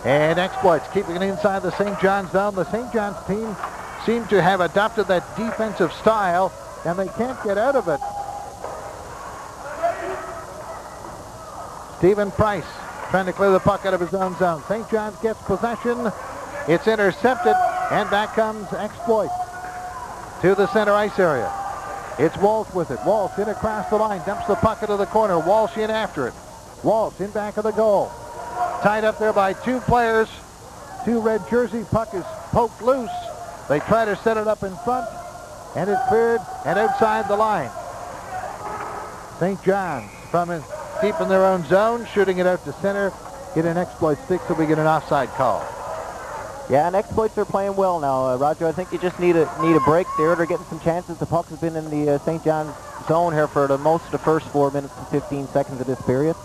And Exploits keeping it inside the St. John's zone. The St. John's team seem to have adopted that defensive style, and they can't get out of it. Stephen Price trying to clear the puck out of his own zone. St. John's gets possession. It's intercepted, and back comes Exploit to the center ice area. It's Walsh with it. Walsh in across the line, dumps the puck into the corner. Walsh in after it. Walsh in back of the goal. Tied up there by two players. Two red jersey. Puck is poked loose. They try to set it up in front, and it's cleared and outside the line. St. John's from deep in their own zone, shooting it out to center. Get an Exploit stick so we get an offside call. Yeah, and Exploits are playing well now, Roger. I think you just need a break there. They're getting some chances. The puck has been in the St. John's zone here for most of the first 4 minutes and 15 seconds of this period.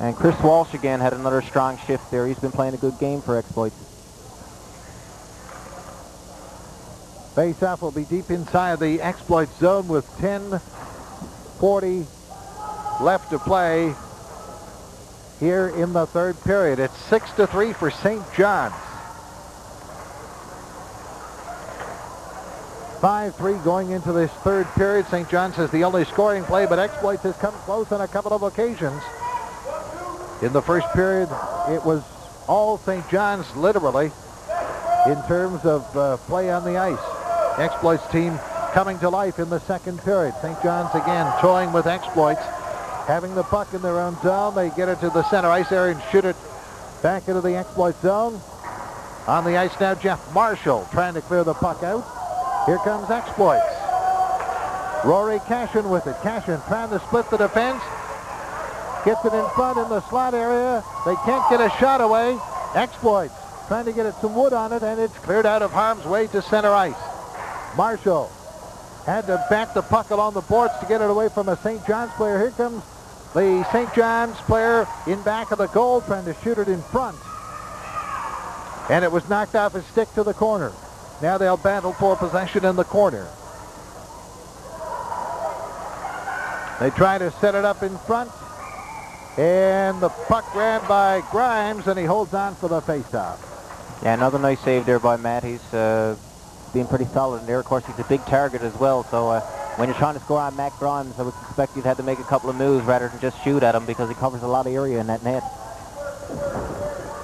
And Chris Walsh again had another strong shift there. He's been playing a good game for Exploits. Face-off will be deep inside the Exploit zone with 10:40 left to play here in the third period. It's 6-3 for St. John's. 5-3 going into this third period. St. John's has the only scoring play, but Exploits has come close on a couple of occasions. In the first period, it was all St. John's, literally, in terms of play on the ice. Exploits team coming to life in the second period. St. John's again toying with Exploits, having the puck in their own zone. They get it to the center ice area and shoot it back into the Exploit zone. On the ice now, Jeff Marshall trying to clear the puck out. Here comes Exploits. Rory Cashin with it. Cashin trying to split the defense. Gets it in front in the slot area. They can't get a shot away. Exploits trying to get it some wood on it, and it's cleared out of harm's way to center ice. Marshall had to bat the puck along the boards to get it away from a St. John's player. Here comes the St. John's player in back of the goal trying to shoot it in front. And it was knocked off his stick to the corner. Now they'll battle for possession in the corner. They try to set it up in front. And the puck ran by Grimes, and he holds on for the faceoff. Yeah, another nice save there by Matt. He's been pretty solid in there. Of course, he's a big target as well, so when you're trying to score on Matt Grimes, I would suspect you'd have to make a couple of moves rather than just shoot at him, because he covers a lot of area in that net.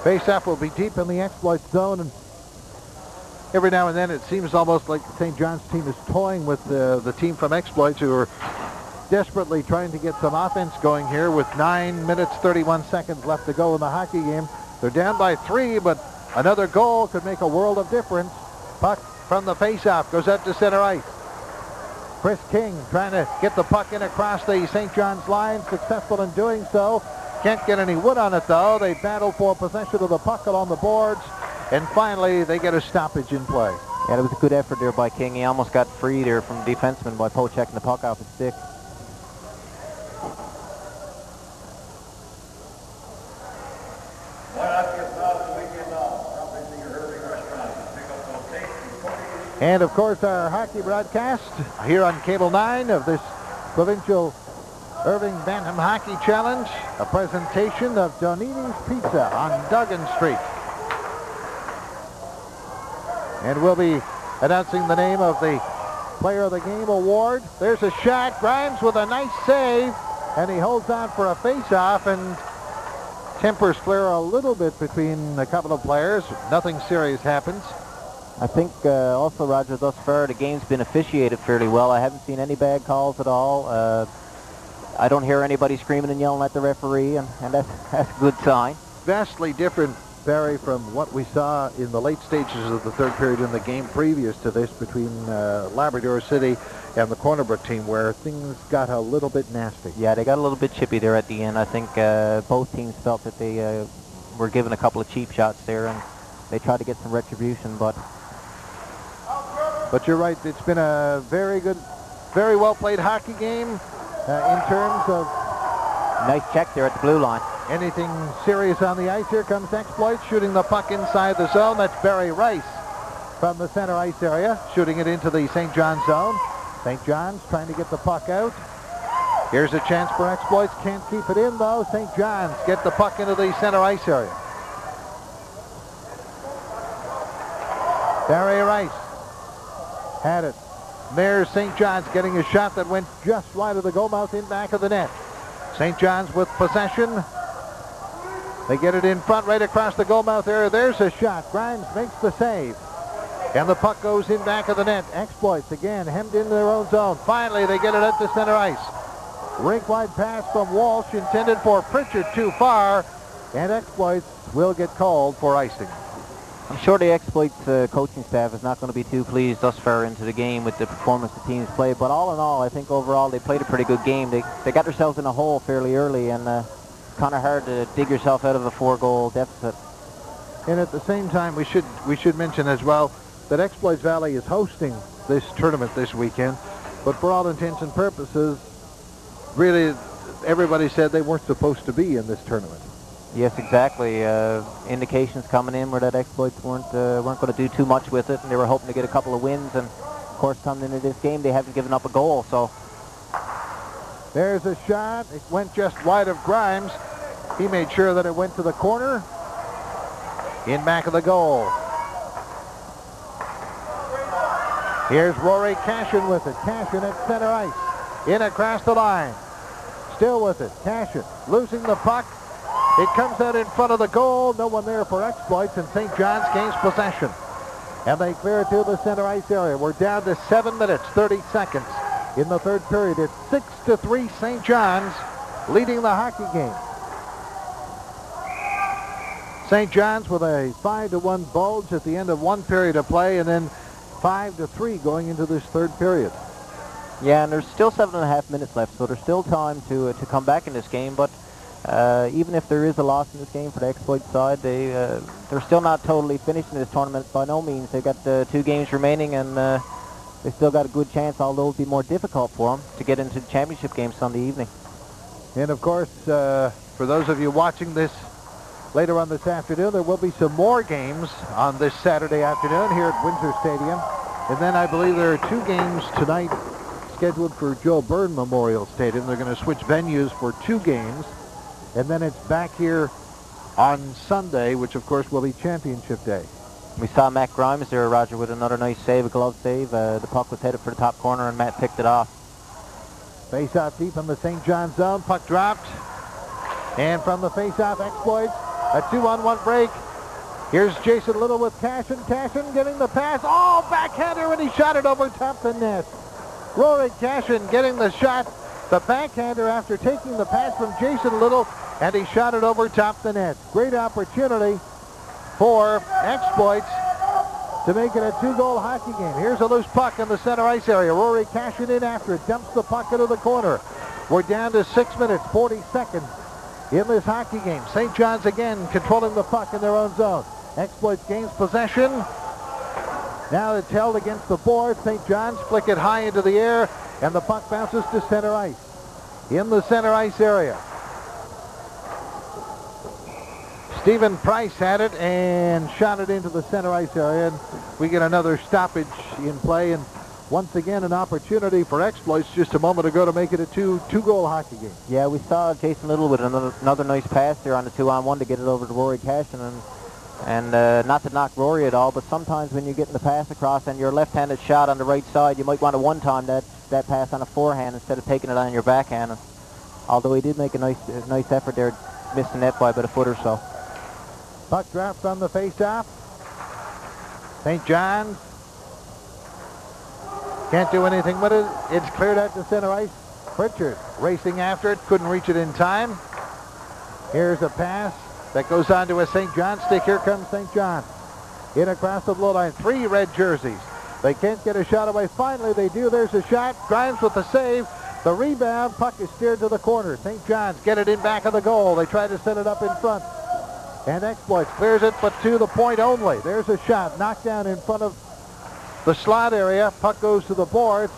Faceoff will be deep in the Exploit zone, and every now and then it seems almost like the St. John's team is toying with the team from Exploits, who are desperately trying to get some offense going here with 9 minutes 31 seconds left to go in the hockey game. They're down by 3, but another goal could make a world of difference. Puck from the faceoff goes out to center ice. Chris King trying to get the puck in across the St. John's line, successful in doing so. Can't get any wood on it, though. They battle for possession of the puck along the boards, and finally they get a stoppage in play. Yeah, it was a good effort there by King. He almost got free there from the defenseman by poke-checking the puck off his stick. And of course our hockey broadcast here on Cable 9 of this provincial Irving Bantam Hockey Challenge, a presentation of Donini's Pizza on Duggan Street. And we'll be announcing the name of the Player of the Game award. There's a shot. Grimes with a nice save, and he holds on for a face-off, and tempers flare a little bit between a couple of players. Nothing serious happens. I think also, Roger, thus far the game's been officiated fairly well. I haven't seen any bad calls at all. I don't hear anybody screaming and yelling at the referee, and that's a good sign. Vastly different, Barry, from what we saw in the late stages of the third period in the game previous to this between Labrador City and the Cornerbrook team, where things got a little bit nasty. Yeah, they got a little bit chippy there at the end. I think both teams felt that they were given a couple of cheap shots there, and they tried to get some retribution, but you're right. It's been a very good, very well-played hockey game in terms of... Nice check there at the blue line. Anything serious on the ice. Here comes Exploit shooting the puck inside the zone. That's Barry Rice from the center ice area, shooting it into the St. John's zone. St. John's trying to get the puck out. Here's a chance for Exploits. Can't keep it in, though. St. John's get the puck into the center ice area. Barry Rice had it. There's St. John's getting a shot that went just wide of the goal mouth in back of the net. St. John's with possession. They get it in front right across the goal mouth area. There's a shot. Grimes makes the save. And the puck goes in back of the net. Exploits again hemmed into their own zone. Finally, they get it up to center ice. Rink-wide pass from Walsh intended for Pritchard, too far. And Exploits will get called for icing. I'm sure the Exploits coaching staff is not going to be too pleased thus far into the game with the performance the teams played. But all in all, I think overall they played a pretty good game. They got themselves in a hole fairly early, and it's kind of hard to dig yourself out of a 4-goal deficit. And at the same time, we should mention as well that Exploits Valley is hosting this tournament this weekend. But for all intents and purposes, really, everybody said they weren't supposed to be in this tournament. Yes, exactly. Indications coming in were that Exploits weren't going to do too much with it, and they were hoping to get a couple of wins. And of course, coming into this game, they haven't given up a goal. So there's a shot. It went just wide of Grimes. He made sure that it went to the corner. In back of the goal. Here's Rory Cashin with it. Cashin at center ice. In across the line. Still with it. Cashin losing the puck. It comes out in front of the goal. No one there for Exploits, and St. John's gains possession. And they clear it to the center ice area. We're down to 7 minutes, 30 seconds in the third period. It's 6-3 St. John's leading the hockey game. St. John's with a 5-1 bulge at the end of one period of play, and then 5-3 going into this third period. Yeah, and there's still 7.5 minutes left, so there's still time to come back in this game. But even if there is a loss in this game for the Exploit side, they're still not totally finished in this tournament by no means. They've got 2 games remaining, and they still got a good chance, although it'll be more difficult for them to get into the championship game Sunday evening. And of course, for those of you watching this later on this afternoon, there will be some more games on this Saturday afternoon here at Windsor Stadium. And then I believe there are 2 games tonight scheduled for Joe Byrne Memorial Stadium. They're going to switch venues for 2 games. And then it's back here on Sunday, which of course will be championship day. We saw Matt Grimes there, Roger, with another nice save, a glove save. The puck was headed for the top corner, and Matt picked it off. Face-off deep in the St. John's zone. Puck dropped. And from the face-off, Exploits. A 2-on-1 break. Here's Jason Little with Cashin. Cashin getting the pass. Oh, backhander, and he shot it over top the net. Rory Cashin getting the shot. The backhander after taking the pass from Jason Little, and he shot it over top the net. Great opportunity for Exploits to make it a 2-goal hockey game. Here's a loose puck in the center ice area. Rory Cashin in after it. Dumps the puck into the corner. We're down to 6 minutes, 40 seconds in this hockey game. St. John's again controlling the puck in their own zone. Exploits gains possession. Now it's held against the board. St. John's flick it high into the air, and the puck bounces to center ice. In the center ice area. Stephen Price had it and shot it into the center ice area. And we get another stoppage in play, and once again an opportunity for Exploits just a moment ago to make it a two-goal hockey game. Yeah, we saw Jason Little with another nice pass there on the 2-on-1 to get it over to Rory Cashin, and not to knock Rory at all, but sometimes when you're getting the pass across and your left-handed shot on the right side, you might want to one-time that pass on a forehand instead of taking it on your backhand. And although he did make a nice effort there, missed the net by about a foot or so. Puck drops on the face-off. St. John's can't do anything with it. It's cleared out to center ice. Pritchard racing after it, couldn't reach it in time. Here's a pass that goes on to a St. John stick. Here comes St. John. In across the blue line. 3 red jerseys. They can't get a shot away. Finally, they do. There's a shot. Grimes with the save. The rebound. Puck is steered to the corner. St. John's get it in back of the goal. They try to set it up in front. And Exploits clears it, but to the point only. There's a shot. Knocked down in front of the slot area. Puck goes to the boards.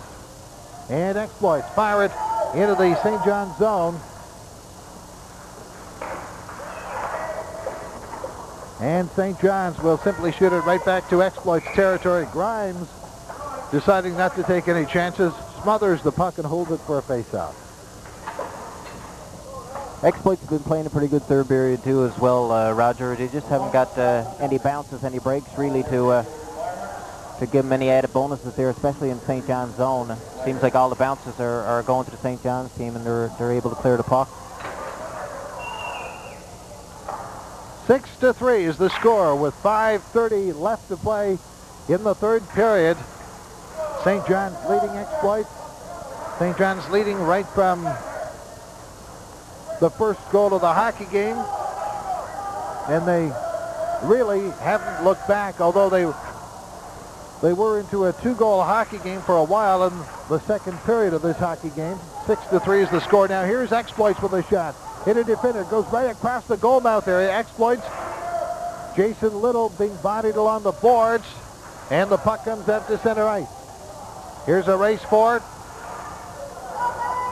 And Exploits fire it into the St. John's zone. And St. John's will simply shoot it right back to Exploits territory. Grimes, deciding not to take any chances, smothers the puck and holds it for a face-off. Exploits have been playing a pretty good third period too as well, Roger. They just haven't got any bounces, any breaks really to give them any added bonuses there, especially in St. John's zone. Seems like all the bounces are going to the St. John's team, and they're able to clear the puck. 6-3 is the score with 5:30 left to play in the third period. St. John's leading Exploits. St. John's leading right from the first goal of the hockey game, and they really haven't looked back, although they were into a 2-goal hockey game for a while in the second period of this hockey game. 6-3 is the score now. Here's Exploits with a shot. Hit a defender, goes right across the goal mouth area. Exploits. Jason Little being bodied along the boards, and the puck comes up to center ice. Here's a race for it.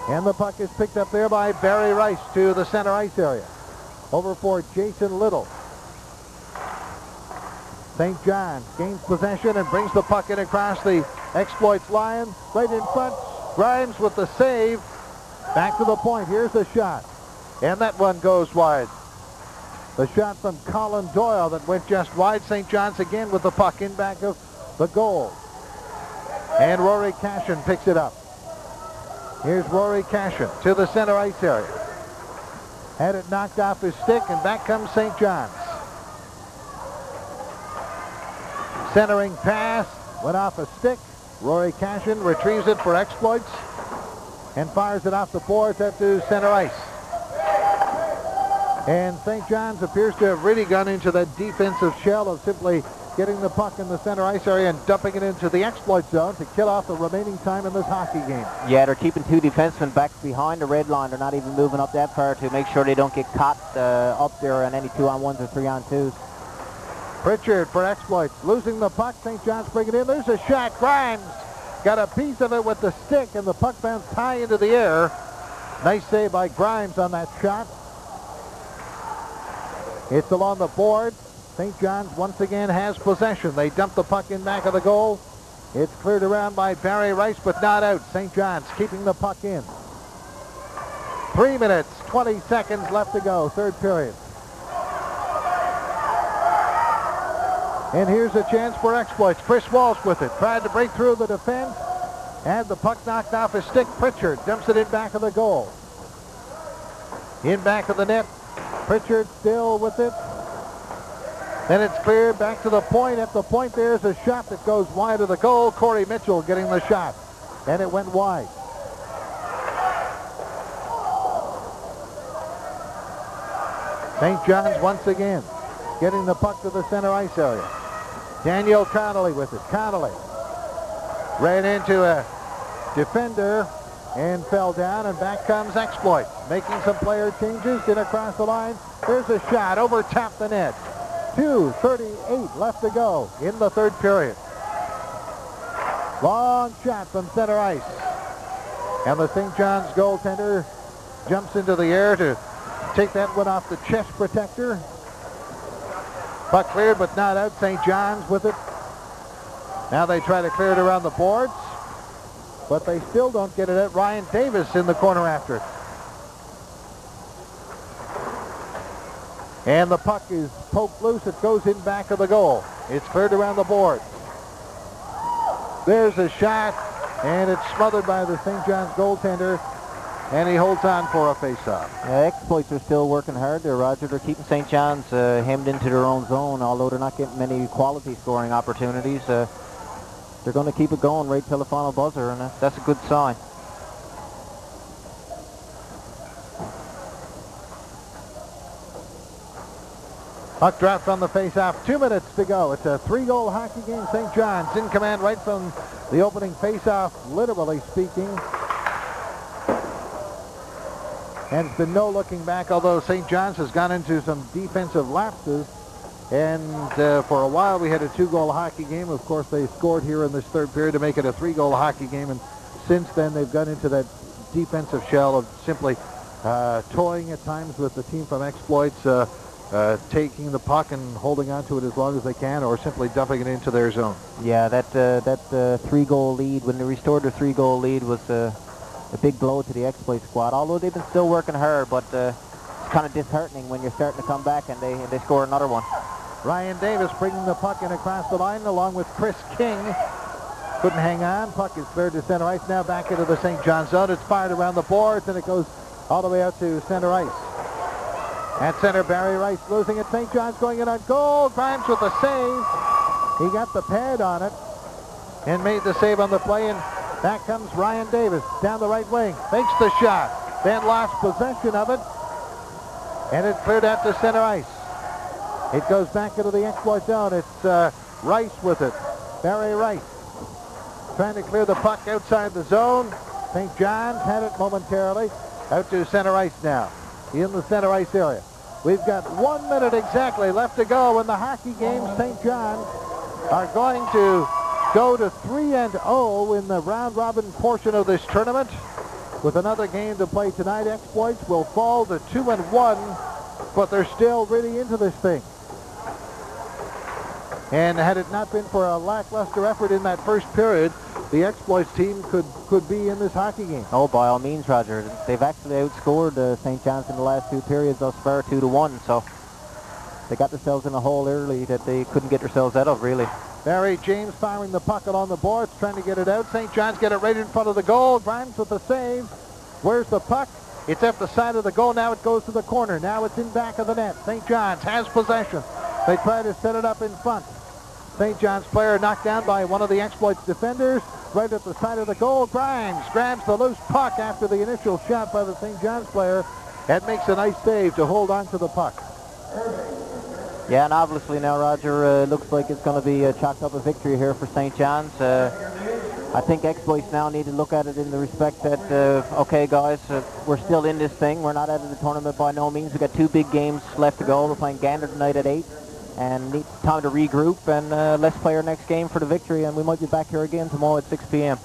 And the puck is picked up there by Barry Rice to the center ice area. Over for Jason Little. St. John's gains possession and brings the puck in across the Exploits line. Right in front, Grimes with the save. Back to the point. Here's the shot. And that one goes wide. The shot from Colin Doyle that went just wide. St. John's again with the puck in back of the goal. And Rory Cashin picks it up. Here's Rory Cashin to the center ice area. Had it knocked off his stick, and back comes St. John's. Centering pass went off a stick. Rory Cashin retrieves it for Exploits and fires it off the boards up to center ice. And St. John's appears to have really gone into that defensive shell of simply getting the puck in the center ice area and dumping it into the Exploit zone to kill off the remaining time in this hockey game. Yeah, they're keeping 2 defensemen back behind the red line. They're not even moving up that far to make sure they don't get caught up there on any 2-on-1s or 3-on-2s. Pritchard for Exploits, losing the puck. St. John's bringing it in. There's a shot. Grimes got a piece of it with the stick, and the puck bounced high into the air. Nice save by Grimes on that shot. It's along the board. St. John's once again has possession. They dump the puck in back of the goal. It's cleared around by Barry Rice, but not out. St. John's keeping the puck in. 3 minutes, 20 seconds left to go, third period. And here's a chance for Exploits. Chris Walsh with it. Tried to break through the defense. Had the puck knocked off his stick. Pritchard dumps it in back of the goal. In back of the net. Pritchard still with it. Then it's cleared back to the point. At the point there's a shot that goes wide of the goal. Corey Mitchell getting the shot. And it went wide. St. John's once again getting the puck to the center ice area. Daniel Connolly with it. Connolly ran into a defender and fell down, and back comes Exploit. Making some player changes. Get across the line. There's a shot over top the net. 2:38 left to go in the third period. Long shot from center ice. And the St. John's goaltender jumps into the air to take that one off the chest protector. Puck cleared but not out. St. John's with it. Now they try to clear it around the boards, but they still don't get it at Ryan Davis in the corner after it. And the puck is poked loose. It goes in back of the goal. It's cleared around the board. There's a shot, and it's smothered by the St. John's goaltender, and he holds on for a face-off. Exploits are still working hard there, Roger. They're keeping St. John's hemmed into their own zone, although they're not getting many quality scoring opportunities. They're going to keep it going right till the final buzzer, and that's a good sign. Puck dropped on the face-off. 2 minutes to go. It's a 3-goal hockey game. St. John's in command right from the opening face-off, literally speaking. And it's been no looking back, although St. John's has gone into some defensive lapses. And for a while we had a 2-goal hockey game. Of course, they scored here in this third period to make it a 3-goal hockey game. And since then, they've gone into that defensive shell of simply toying at times with the team from Exploits, taking the puck and holding on to it as long as they can, or simply dumping it into their zone. Yeah, that 3-goal lead, when they restored their 3-goal lead, was a big blow to the Exploit squad. Although they've been still working hard, but kind of disheartening when you're starting to come back and they score another one. Ryan Davis bringing the puck in across the line along with Chris King. Couldn't hang on. Puck is cleared to center ice now, back into the St. John zone. It's fired around the boards, and it goes all the way out to center ice. At center, Barry Rice losing it. St. John's going in on goal. Grimes with the save. He got the pad on it and made the save on the play, and back comes Ryan Davis down the right wing. Makes the shot, then lost possession of it, and it cleared out to center ice. It goes back into the exploit zone. It's Rice with it. Barry Rice trying to clear the puck outside the zone. St. John's had it momentarily. Out to center ice now. In the center ice area. We've got 1 minute exactly left to go in the hockey game. St. John's are going to go to 3-0 in the round-robin portion of this tournament. With another game to play tonight, Exploits will fall to 2-1, but they're still really into this thing. And had it not been for a lackluster effort in that first period, the Exploits team could be in this hockey game. Oh, by all means, Roger. They've actually outscored St. John's in the last two periods thus far, 2-1. So they got themselves in a hole early that they couldn't get themselves out of, really. Barry James firing the puck along the boards, trying to get it out. St. John's get it right in front of the goal. Grimes with the save. Where's the puck? It's at the side of the goal. Now it goes to the corner. Now it's in back of the net. St. John's has possession. They try to set it up in front. St. John's player knocked down by one of the Exploits defenders right at the side of the goal. Grimes grabs the loose puck after the initial shot by the St. John's player and makes a nice save to hold on to the puck. Yeah, and obviously now, Roger, looks like it's going to be chalked up a victory here for St. John's. I think Exploits now need to look at it in the respect that, okay, guys, we're still in this thing. We're not out of the tournament by no means. We've got two big games left to go. We're playing Gander tonight at 8. And need time to regroup, and let's play our next game for the victory, and we might be back here again tomorrow at 6 p.m.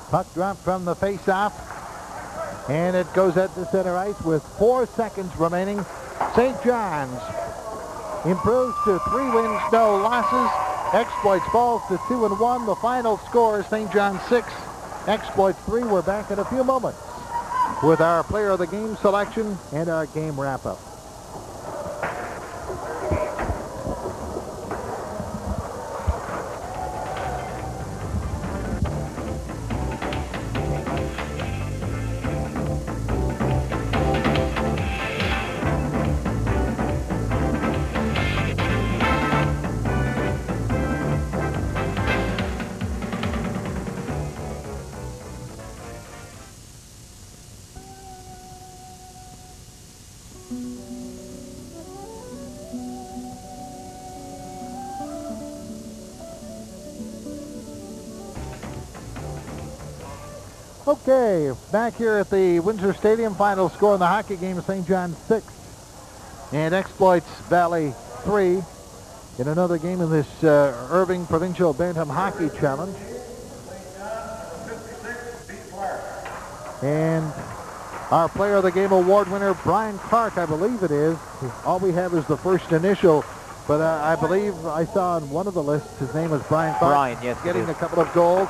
Puck dropped from the face-off, and it goes out to center ice with 4 seconds remaining. St. John's improves to 3 wins, no losses. Exploits falls to 2-1. The final score is St. John's 6, Exploits 3. We're back in a few moments with our player of the game selection and our game wrap-up. Okay, back here at the Windsor Stadium, final score in the hockey game, St. John's 6 and Exploits Valley 3 in another game in this Irving Provincial Bantam Hockey Challenge. And our Player of the Game award winner, Brian Clark, I believe it is. All we have is the first initial, but I believe I saw on one of the lists his name was Brian Clark. Brian, yes, getting a couple of goals.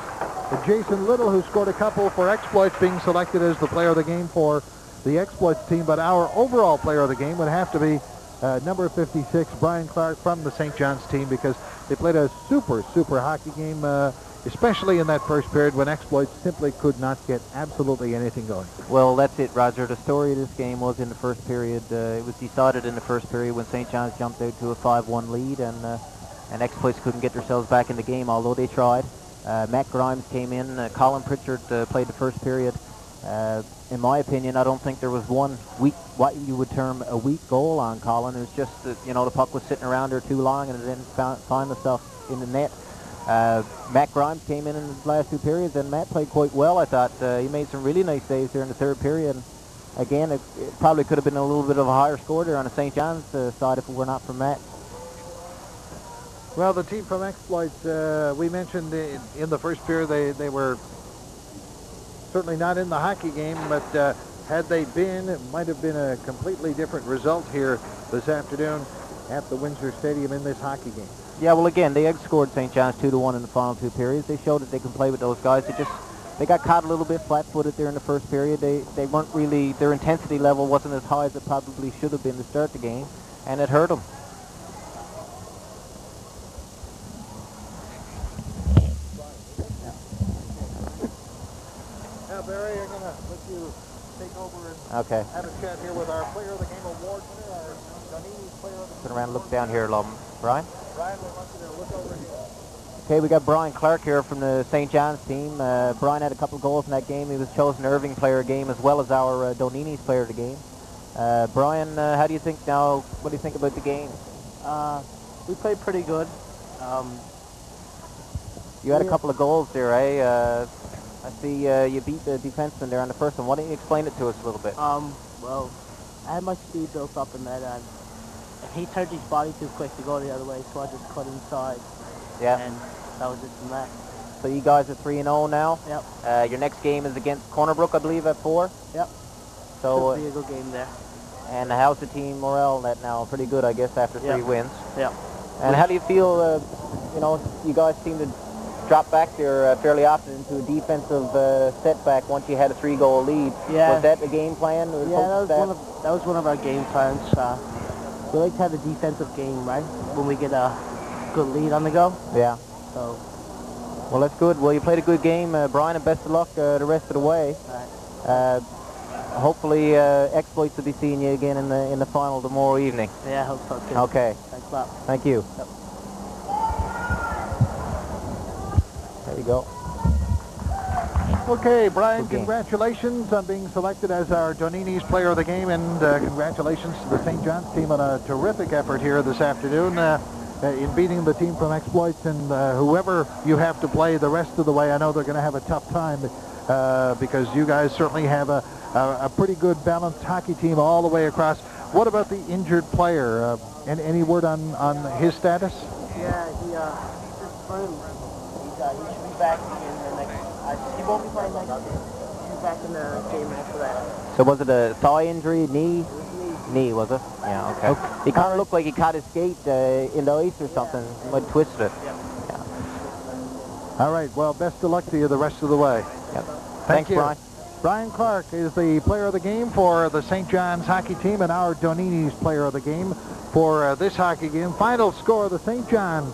Jason Little, who scored a couple for Exploits, being selected as the player of the game for the Exploits team. But our overall player of the game would have to be number 56, Brian Clark, from the St. John's team, because they played a super hockey game, especially in that first period when Exploits simply could not get absolutely anything going. Well, that's it, Roger. The story of this game was in the first period. It was decided in the first period when St. John's jumped out to a 5-1 lead, and Exploits couldn't get themselves back in the game, although they tried. Matt Grimes came in. Colin Pritchard played the first period. In my opinion, I don't think there was one weak, what you would term a weak goal on Colin. It was just that, the puck was sitting around there too long and it didn't find itself in the net. Matt Grimes came in the last 2 periods, and Matt played quite well, I thought. He made some really nice saves there in the third period. And again, it probably could have been a little bit of a higher score there on the St. John's side if it were not for Matt. Well, the team from Exploits, we mentioned in the first period they were certainly not in the hockey game, but had they been, it might have been a completely different result here this afternoon at the Windsor Stadium in this hockey game. Yeah, well, again, they outscored St. John's 2-1 in the final 2 periods. They showed that they can play with those guys. They got caught a little bit flat-footed there in the first period. They weren't really, their intensity level wasn't as high as it probably should have been to start the game, and it hurt them. Now, Barry, I'm going to let you take over and Okay. have a chat here with our Player of the Game award winner, our Donini's Player of the Game. Turn around and look down here, Brian. Brian, we want you to look over here. Okay, we got Brian Clark here from the St. John's team. Brian had a couple of goals in that game. He was chosen Irving Player of the Game as well as our Donini's Player of the Game. Brian, how do you think now? What do you think about the game? We played pretty good. You had a couple of goals there, eh? I see you beat the defenseman there on the first one. Why don't you explain it to us a little bit? Well, I had my speed built up in that, and he turned his body too quick to go the other way, so I just cut inside. Yeah. And that was it from that. So you guys are 3-0 now? Yep. Your next game is against Cornerbrook, I believe, at 4? Yep. So, should be a good game there. And how's the team morale net now? Pretty good, I guess, after 3 wins. Yep. And how do you feel, you know, you guys seem to drop back there fairly often into a defensive setback once you had a 3-goal lead. Yeah. Was that the game plan? Yeah, that was one of our game plans. We like to have a defensive game, right? When we get a good lead on the go. Yeah. So. Well, that's good. Well, you played a good game, Brian, and best of luck the rest of the way. Right. Hopefully, Exploits will be seeing you again in the final tomorrow evening. Yeah, I hope so too. Okay. Thanks a lot. Thank you. Yep. There you go. Okay, Brian, Okay. Congratulations on being selected as our Donini's Player of the Game, and congratulations to the St. John's team on a terrific effort here this afternoon in beating the team from Exploits, and whoever you have to play the rest of the way. I know they're going to have a tough time because you guys certainly have a pretty good balanced hockey team all the way across. What about the injured player? Any word on his status? Yeah, he just bruised. He should be back in the next. He won't be playing next game. He's back in the game after that. So was it a thigh injury, knee? It was knee. Knee, was it? Yeah, okay. He kind of looked like he caught his skate in the ice or something. He might have twisted it. Yep. Yeah. All right, well, best of luck to you the rest of the way. Yep. Thank you. Brian. Brian Clark is the Player of the Game for the St. John's hockey team, and our Donini's Player of the Game for this hockey game. Final score, the St. John's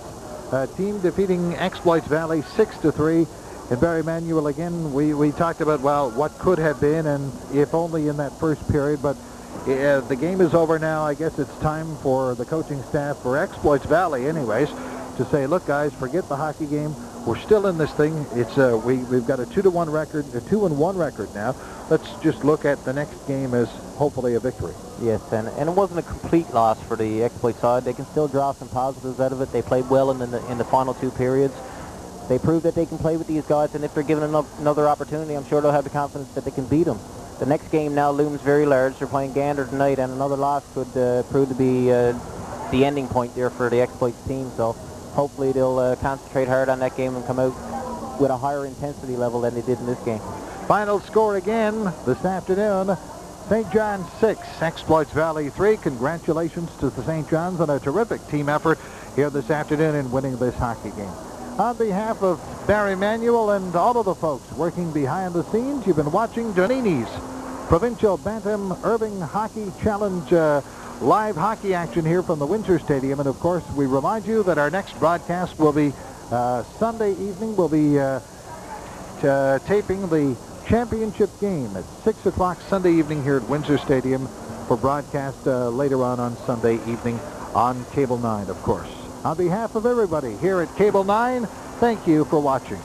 team defeating Exploits Valley 6-3. And Barry Manuel, again, we talked about, well, what could have been, and if only in that first period, but the game is over now. I guess it's time for the coaching staff for Exploits Valley, anyways, to say, look, guys, forget the hockey game. We're still in this thing. It's we've got a 2-1 record, a 2-1 record now. Let's just look at the next game as hopefully a victory. Yes, and it wasn't a complete loss for the Exploit side. They can still draw some positives out of it. They played well in the final 2 periods. They proved that they can play with these guys, and if they're given another opportunity, I'm sure they'll have the confidence that they can beat them. The next game now looms very large. They're playing Gander tonight, and another loss could prove to be the ending point there for the Exploits team. So hopefully they'll concentrate hard on that game and come out with a higher intensity level than they did in this game. Final score again this afternoon. St. John's 6, Exploits Valley 3. Congratulations to the St. John's on a terrific team effort here this afternoon in winning this hockey game. On behalf of Barry Manuel and all of the folks working behind the scenes, you've been watching Donini's Provincial Bantam Irving Hockey Challenge live hockey action here from the Windsor Stadium. And of course, we remind you that our next broadcast will be Sunday evening. We'll be taping the championship game at 6 o'clock Sunday evening here at Windsor Stadium for broadcast later on Sunday evening on Cable 9, of course. On behalf of everybody here at Cable 9, thank you for watching.